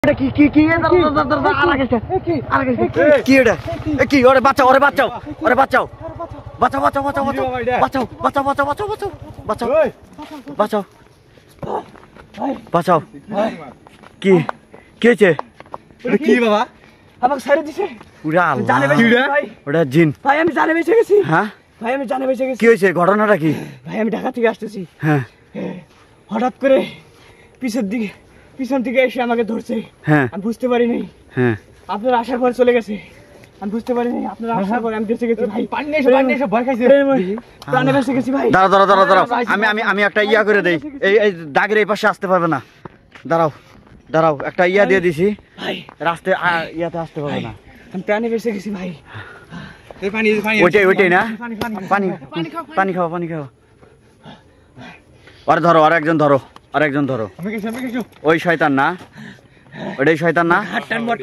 কি কি কি কি এটা কি ওরে বাঁচাও ওরে বাঁচাও ওরে বাঁচাও বাঁচাও বাঁচাও বাঁচাও বাঁচাও বাঁচাও বাঁচাও বাঁচাও বাঁচাও বাঁচাও বাঁচাও বাঁচাও কি কি হয়েছে কি বাবা আমাকে ছেড়ে দিছে পুরা জানে বেঁচে গেছি ভাই ওটা জিন ভাই আমি জানে বেঁচে গেছি হ্যাঁ ভাই আমি জানে বেঁচে গেছি কি হয়েছে ঘটনাটা কি ভাই আমি ঢাকা থেকে আসতেছি হ্যাঁ হঠাৎ করে পিছন থেকে এসে আমাকে ধরছে হ্যাঁ আমি বুঝতে পারি নাই হ্যাঁ আপনার আসার পর চলে গেছে আমি বুঝতে পারি নাই আপনার আসার পর আমি বেঁচে গেছি ভাই পানি এসে ভয় খাইছে প্রাণে বেঁচে গেছি ভাই দাঁড়াও দাঁড়াও দাঁড়াও দাঁড়াও আমি আমি আমি একটা ইয়া করে দেই এই দাগের এই পাশে আসতে পারবে না দাঁড়াও দাঁড়াও একটা ইয়া দিয়ে দিছি ভাই রাস্তায় ইয়াতে আসতে পারবে না আমি প্রাণে বেঁচে গেছি ভাই ওইটাই ওইটাই না পানি পানি খাও পানি খাও আরে ধরো আর একজন ধরো আর একজন ধরো ওই শয়তান না ওইটাই শয়তান না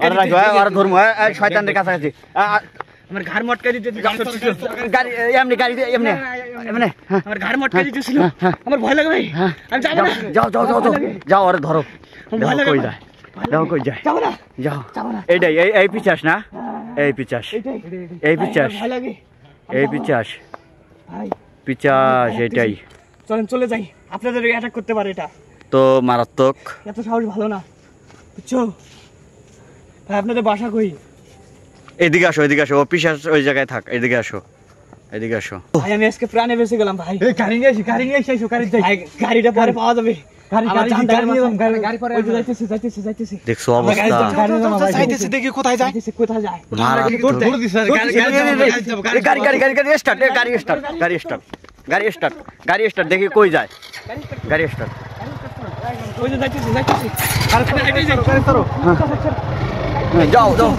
আরে রাখো আর ধরমু শয়তানের কাছাকাছি আমার ঘাড় মটকা দিতে গাড়ি এমনি গাড়ি এমনি এমনি আমার ঘাড় মটকা দিতেছিল আমার ভয় লাগে ভাই আমি যাব না যাও যাও যাও যাও আরে ধরো কই যায় যাও কই যায় যাব না যাও এইটাই এই পিচাস না এই পিচাস এই পিচাস ভয় লাগে এই পিচাস ভাই পিচাস এটাই চলেন চলে যাই আপনাদের অ্যাটাক করতে পারে এটা তো মারাত্মক এত সাহস ভালো না বুঝছো ভাই আপনাদের বাসা কই এদিকে আসো ও পিচাস ওই জায়গায় থাক এদিকে আসো ভাই আমি আজকে প্রাণে বেঁচে গেলাম ভাই এই গাড়ি নিয়ে এসো গাড়ি যাই ভাই গাড়িটা পরে পাওয়া যাবে দেখছো অবস্থা দেখি কোথায় যায় গাড়ি স্টার্ট দেখি কই যায় গাড়ি স্টার্ট যাও যাও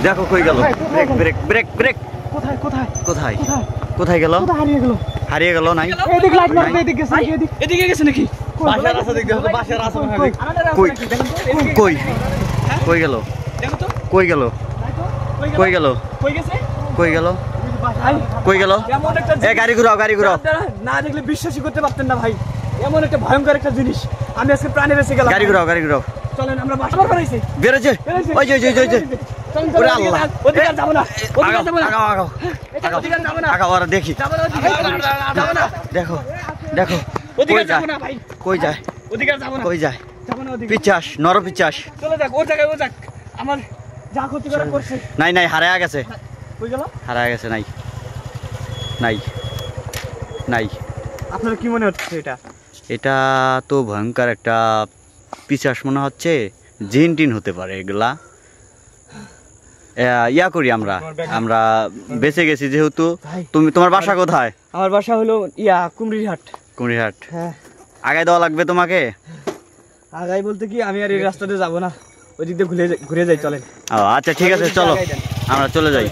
দেখো কই গেল ব্রেক ব্রেক ব্রেক ব্রেক কোথায় কোথায় কোথায় কোথায় গেল হারিয়ে গেল নাই এদিকে গেছে নাকি বাসার রাস্তা দেখতে হবে বাসার রাস্তা কই কই কই গেল কই গেল কই গেল কই গেছে কই গেল কই গেল এ গাড়ি ঘুরাও না দেখলে বিশ্বাসই করতে পারতেন না ভাই এমন একটা ভয়ঙ্কর একটা জিনিস আমি আজকে প্রাণে বেঁচে গেলাম গাড়ি ঘুরাও চলেন আমরা বাসা বেরাইছি বেরোচ্ছে ওই যে ওরে আল্লাহ ওদিকে যাব না আগাও আর দেখি দেখো দেখো ওদিকে যাব না ভাই কই যায় ওদিকে যাব না কই যায় যাব না ওদিকে পিচাস নর পিচাস চলে যাক ওর জায়গায় ও যাক আমার যা ক্ষতি করা করছে নাই হারায়া গেছে কই গেল হারায়া গেছে নাই আপনার কি মনে হচ্ছে এটা তো ভয়ঙ্কর একটা পিচাস মনে হচ্ছে জিন টিন হতে পারে এগুলা ইয়া করি আমরা বেঁচে গেছি যেহেতু তোমার বাসা কোথায় আমার বাসা হলো কুমড়িহাট হ্যাঁ আগায় দেওয়া লাগবে তোমাকে আগাই বলতে কি আমি আর এই রাস্তাতে যাব না ওই দিক দিয়ে ঘুরে যাই চলেন আচ্ছা ঠিক আছে চলো আমরা চলে যাই